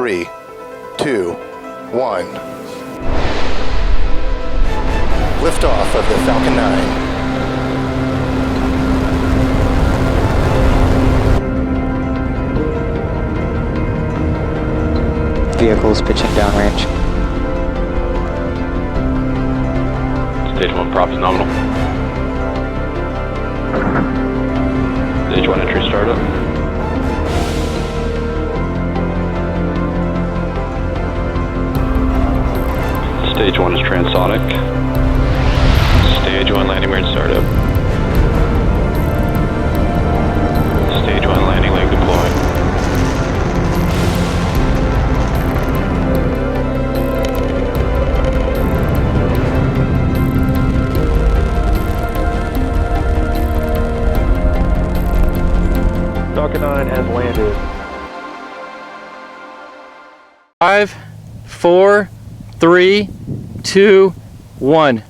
3, 2, 1. Liftoff of the Falcon 9. Vehicles pitching downrange. Stage 1 props nominal. Stage 1 entry startup. Stage 1 is transonic. Stage 1 landing weird startup. Stage 1 landing leg deployed. Falcon 9 has landed. 5, 4, 3, 2, 1.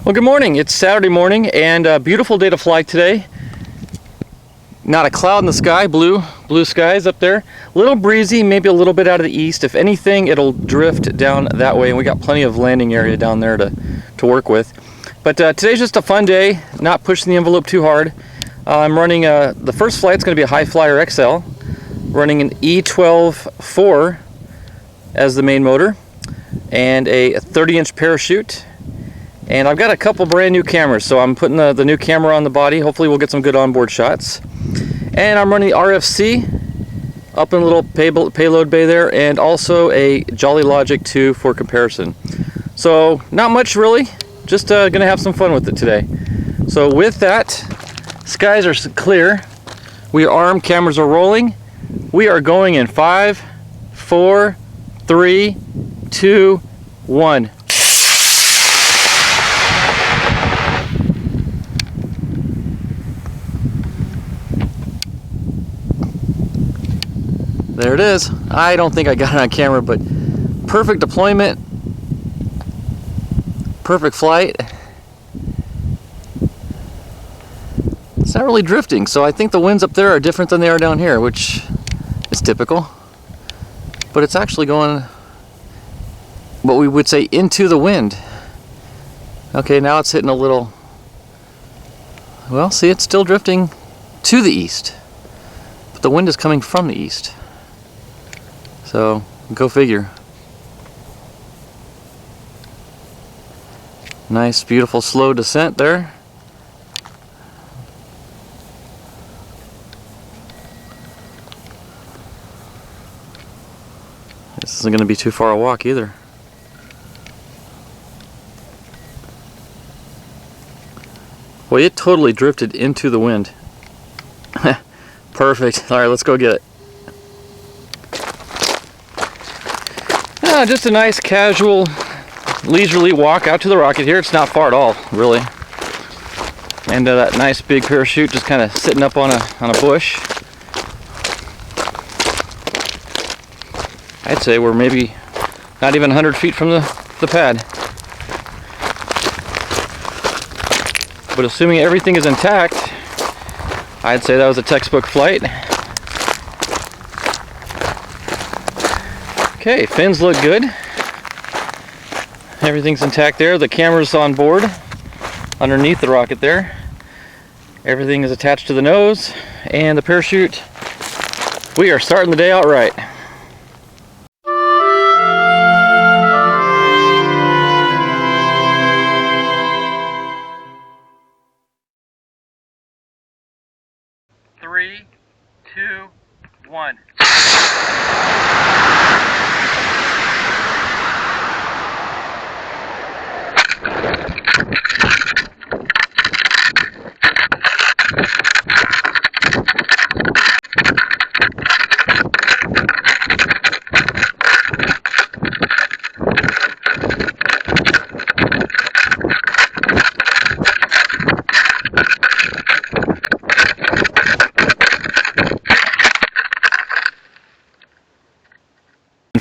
Well, good morning. It's Saturday morning and a beautiful day to fly today. Not a cloud in the sky, blue skies up there. A little breezy, maybe a little bit out of the east. If anything, it'll drift down that way, and we got plenty of landing area down there to work with. But today's just a fun day, not pushing the envelope too hard. I'm running, the first flight's going to be a Hi-Flier XL, running an E12-4 as the main motor, and a 30-inch parachute. And I've got a couple brand new cameras, so I'm putting the new camera on the body. Hopefully we'll get some good onboard shots. And I'm running the RFC up in a little payload bay there, and also a Jolly Logic 2 for comparison. So not much really, just gonna have some fun with it today. So with that, skies are clear. We are armed, cameras are rolling. We are going in 5, 4, 3, 2, 1. There it is. I don't think I got it on camera, but perfect deployment, perfect flight. It's not really drifting, so I think the winds up there are different than they are down here, which is typical. But it's actually going, what we would say, into the wind. Okay, now it's hitting a little, well, see, it's still drifting to the east, but the wind is coming from the east. So, go figure. Nice, beautiful, slow descent there. This isn't going to be too far a walk either. Well, it totally drifted into the wind. Perfect. All right, let's go get it. Just a nice, casual, leisurely walk out to the rocket here. It's not far at all, really. And that nice big parachute just kind of sitting up on a bush. I'd say we're maybe not even 100 feet from the pad. But assuming everything is intact, I'd say that was a textbook flight. Okay, fins look good. Everything's intact there. The camera's on board underneath the rocket there. Everything is attached to the nose and the parachute. We are starting the day out right. Three, 2, 1.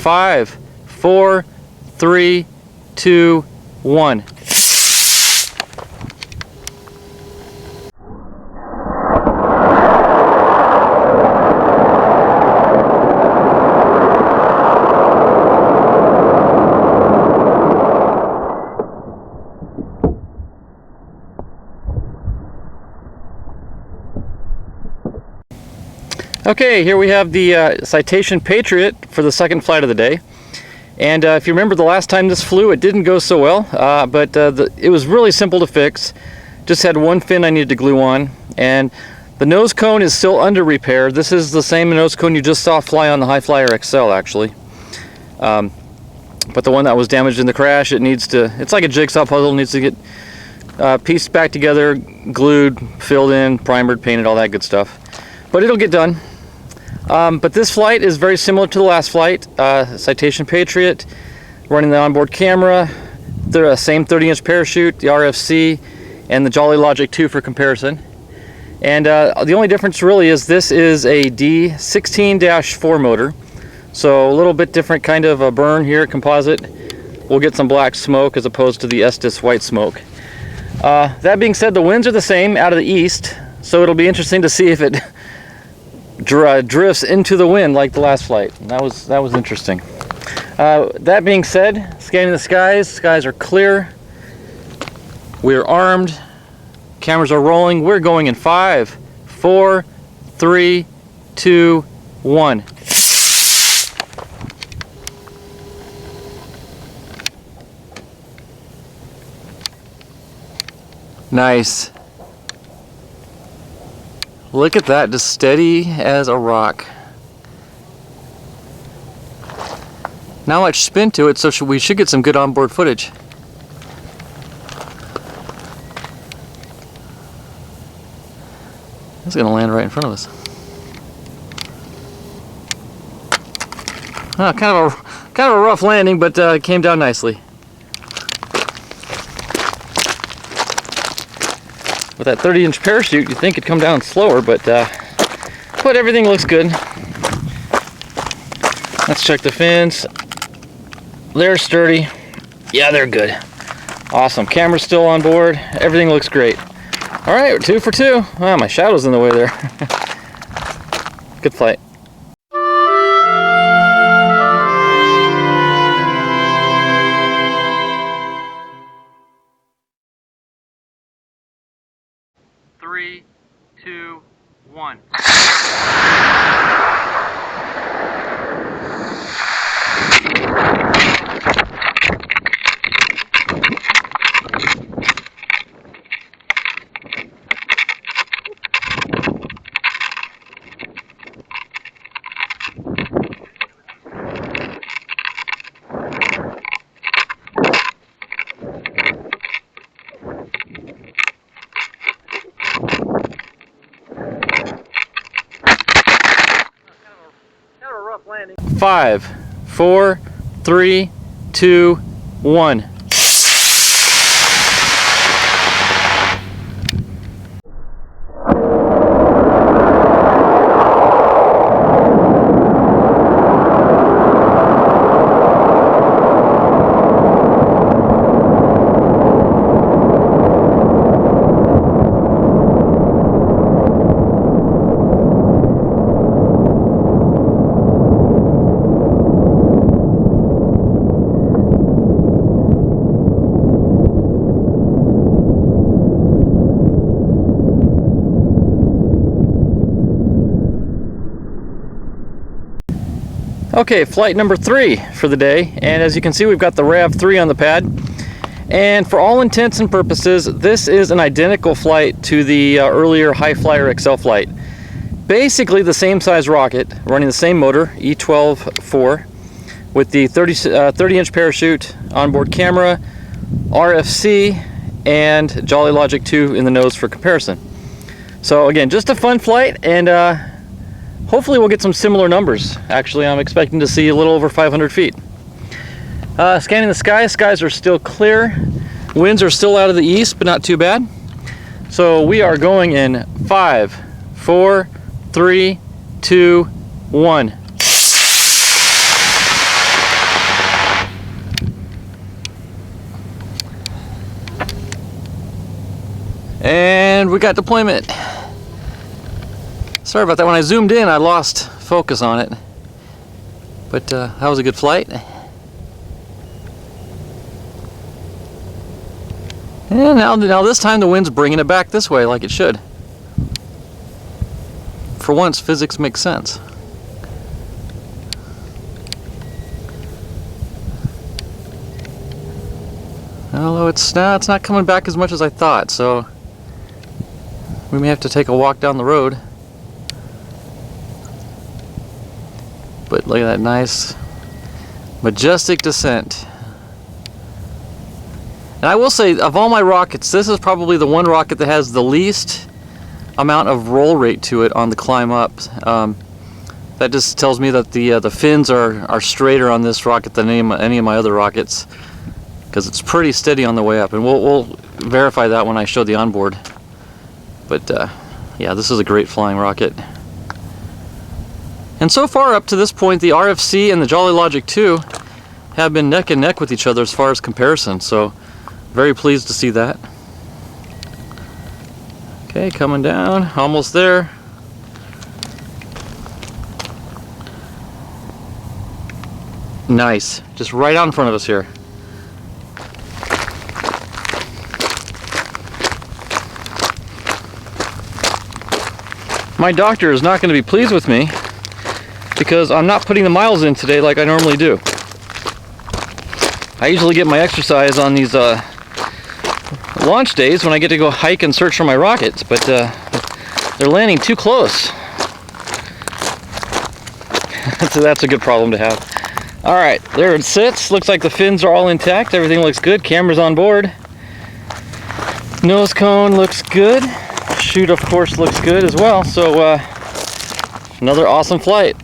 5, 4, 3, 2, 1. Okay, here we have the Citation Patriot for the second flight of the day. And if you remember the last time this flew, it didn't go so well, but it was really simple to fix. Just had one fin I needed to glue on, and the nose cone is still under repair. This is the same nose cone you just saw fly on the Hi-Flier XL, actually. But the one that was damaged in the crash, it's like a jigsaw puzzle, it needs to get pieced back together, glued, filled in, primered, painted, all that good stuff. But it'll get done. But this flight is very similar to the last flight. Citation Patriot, running the onboard camera, the same 30-inch parachute, the RFC, and the Jolly Logic 2 for comparison. And the only difference really is this is a D16-4 motor. So a little bit different kind of a burn here, composite. We'll get some black smoke as opposed to the Estes white smoke. That being said, the winds are the same out of the east, so it'll be interesting to see if it drifts into the wind like the last flight. That was interesting. That being said, scanning the skies are clear. We're armed. Cameras are rolling. We're going in 5, 4, 3, 2, 1. Nice. Look at that, just steady as a rock. Not much spin to it, so we should get some good onboard footage. It's gonna land right in front of us. Kind of a rough landing, but it came down nicely. With that 30-inch parachute, you'd think it'd come down slower, but everything looks good. Let's check the fins. They're sturdy. Yeah, they're good. Awesome. Camera's still on board. Everything looks great. All right, we're 2 for 2. Oh, my shadow's in the way there. Good flight. Three, 2, 1. Landing. 5, 4, 3, 2, 1. Okay, flight number 3 for the day, and as you can see, we've got the RAV3 on the pad, and for all intents and purposes, this is an identical flight to the earlier Hi-Flier XL flight. Basically the same size rocket, running the same motor, E12-4, with the 30-inch parachute, onboard camera, RFC, and Jolly Logic 2 in the nose for comparison. So again, just a fun flight, and hopefully we'll get some similar numbers. Actually, I'm expecting to see a little over 500 feet. Scanning the skies are still clear. Winds are still out of the east, but not too bad. So we are going in 5, 4, 3, 2, 1. And we got deployment. Sorry about that. When I zoomed in, I lost focus on it. But that was a good flight. And now this time the wind's bringing it back this way like it should. For once, physics makes sense. Although it's not coming back as much as I thought, so we may have to take a walk down the road. But look at that nice, majestic descent. And I will say, of all my rockets, this is probably the one rocket that has the least amount of roll rate to it on the climb up. That just tells me that the fins are straighter on this rocket than any of my other rockets, because it's pretty steady on the way up, and we'll verify that when I show the onboard. But yeah, this is a great flying rocket. And so far up to this point, the RFC and the Jolly Logic 2 have been neck and neck with each other as far as comparison, so very pleased to see that. Okay, coming down, almost there. Nice, just right out in front of us here. My doctor is not going to be pleased with me because I'm not putting the miles in today like I normally do. I usually get my exercise on these launch days when I get to go hike and search for my rockets, but they're landing too close. So that's a good problem to have. Alright, there it sits. Looks like the fins are all intact. Everything looks good. Camera's on board. Nose cone looks good. Chute, of course, looks good as well. So another awesome flight.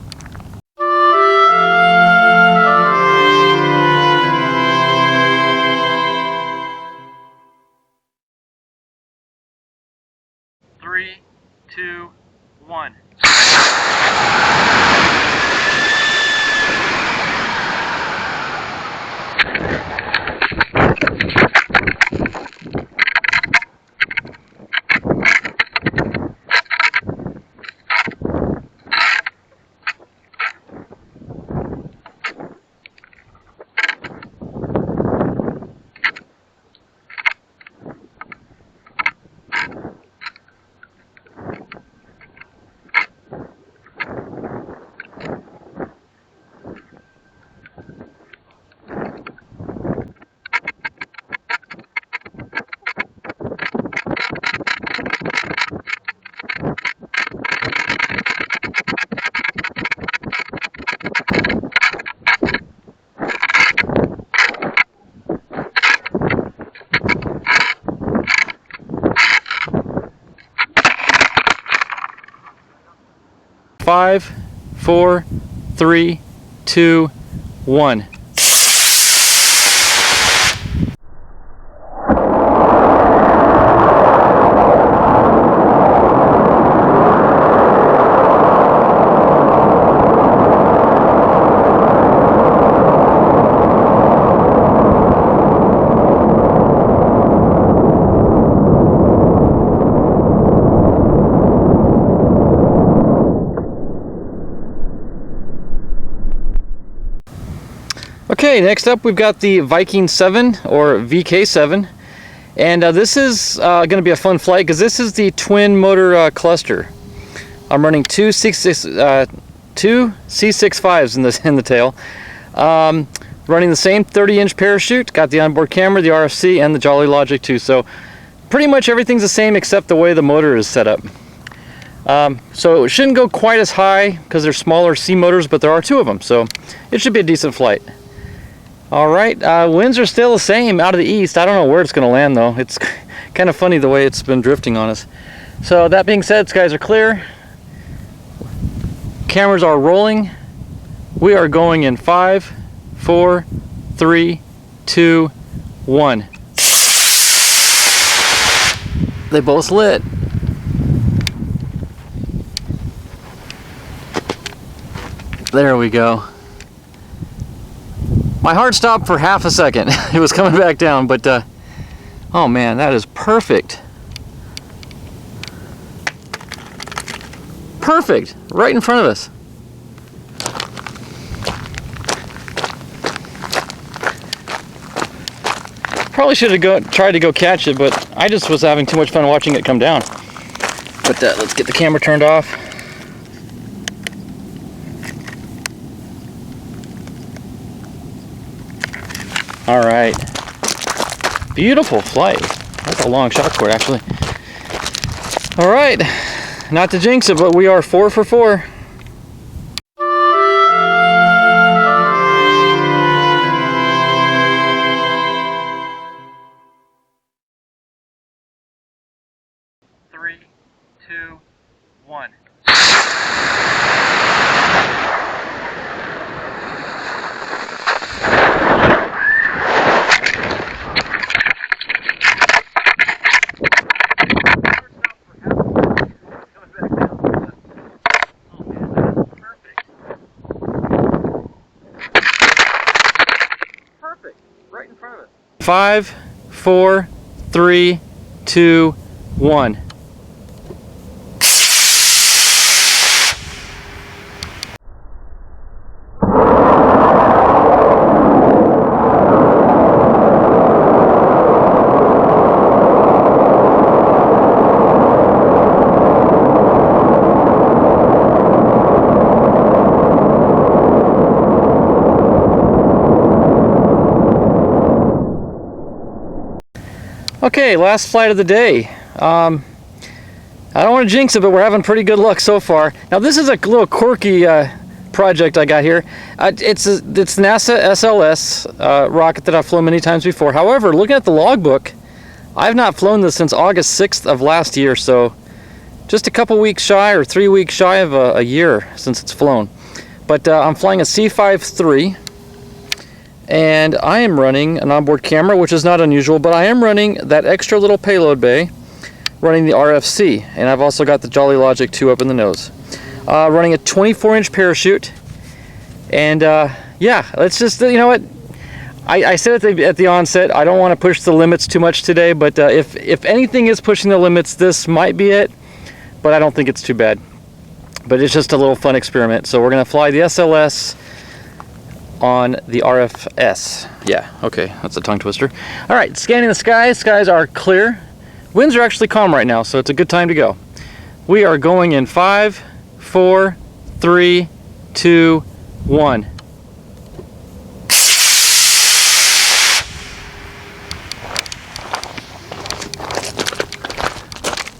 Three, two, one. 5, 4, 3, 2, 1. Okay, next up we've got the Viking 7 or VK7, and this is going to be a fun flight because this is the twin motor cluster. I'm running two C65s in the tail, running the same 30-inch parachute. Got the onboard camera, the RFC, and the Jolly Logic 2. So pretty much everything's the same except the way the motor is set up. So it shouldn't go quite as high because they're smaller C motors, but there are two of them, so it should be a decent flight. Alright, winds are still the same out of the east. I don't know where it's going to land though. It's kind of funny the way it's been drifting on us. So that being said, skies are clear. Cameras are rolling. We are going in 5, 4, 3, 2, 1. They both lit. There we go. My heart stopped for half a second. It was coming back down, but oh man, that is perfect. Perfect, right in front of us. Probably should have tried to go catch it, but I just was having too much fun watching it come down. But let's get the camera turned off. All right, beautiful flight. That's a long shot cord, actually. All right, not to jinx it, but we are 4 for 4. Three, two, one. Perfect, right in front of us. 5, 4, 3, 2, 1. Okay, last flight of the day. I don't want to jinx it, but we're having pretty good luck so far. Now this is a little quirky project I got here. It's NASA SLS rocket that I've flown many times before. However, looking at the logbook, I've not flown this since August 6th of last year, so just a couple weeks shy or 3 weeks shy of a year since it's flown. But I'm flying a C-53. And I am running an onboard camera, which is not unusual, but I am running that extra little payload bay, running the RFC, and I've also got the Jolly Logic 2 up in the nose. Running a 24-inch parachute, and yeah, let's just, you know what, I said at the onset, I don't want to push the limits too much today, but if anything is pushing the limits, this might be it, but I don't think it's too bad. But it's just a little fun experiment, so we're going to fly the SLS on the RFS. Yeah, okay, that's a tongue twister. All right, scanning the skies. Skies are clear. Winds are actually calm right now, so it's a good time to go. We are going in 5, 4, 3, 2, 1.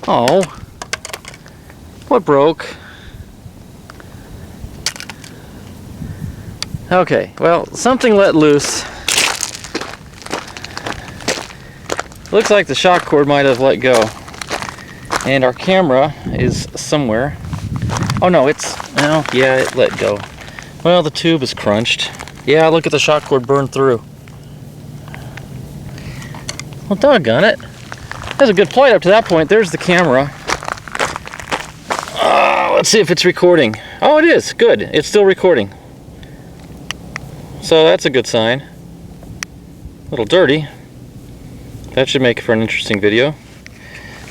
Oh, what broke? Okay, well, something let loose. Looks like the shock cord might have let go. And our camera is somewhere. Oh no, well, yeah, it let go. Well, the tube is crunched. Yeah, look at the shock cord burned through. Well, doggone it. That was a good flight up to that point. There's the camera. Let's see if it's recording. Oh, it is. Good. It's still recording. So that's a good sign. A little dirty. That should make for an interesting video.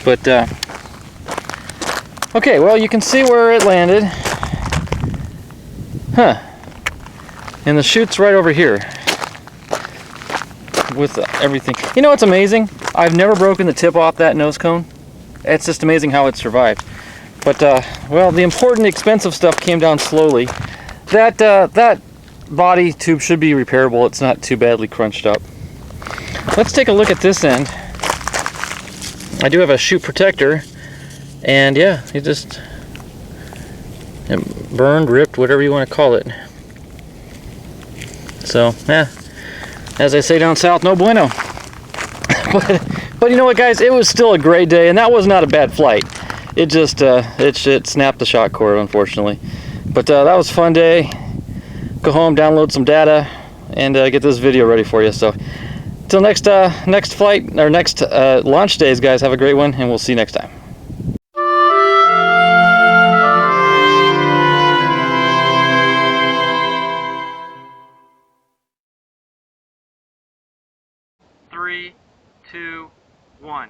But, okay, well, you can see where it landed. Huh. And the chute's right over here. With everything. You know what's amazing? I've never broken the tip off that nose cone. It's just amazing how it survived. But, well, the important, expensive stuff came down slowly. That body tube should be repairable. It's not too badly crunched up. Let's take a look at this end. I do have a chute protector, and yeah, it burned, ripped, whatever you want to call it. So, yeah, as I say down south, no bueno. but you know what, guys? It was still a great day, and that was not a bad flight. It just it snapped the shock cord, unfortunately. But that was a fun day. Go home, download some data, and get this video ready for you. So, till next flight or next launch days, guys. Have a great one, and we'll see you next time. Three, 2, 1.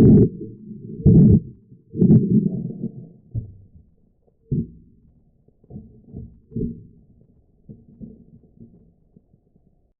Bye.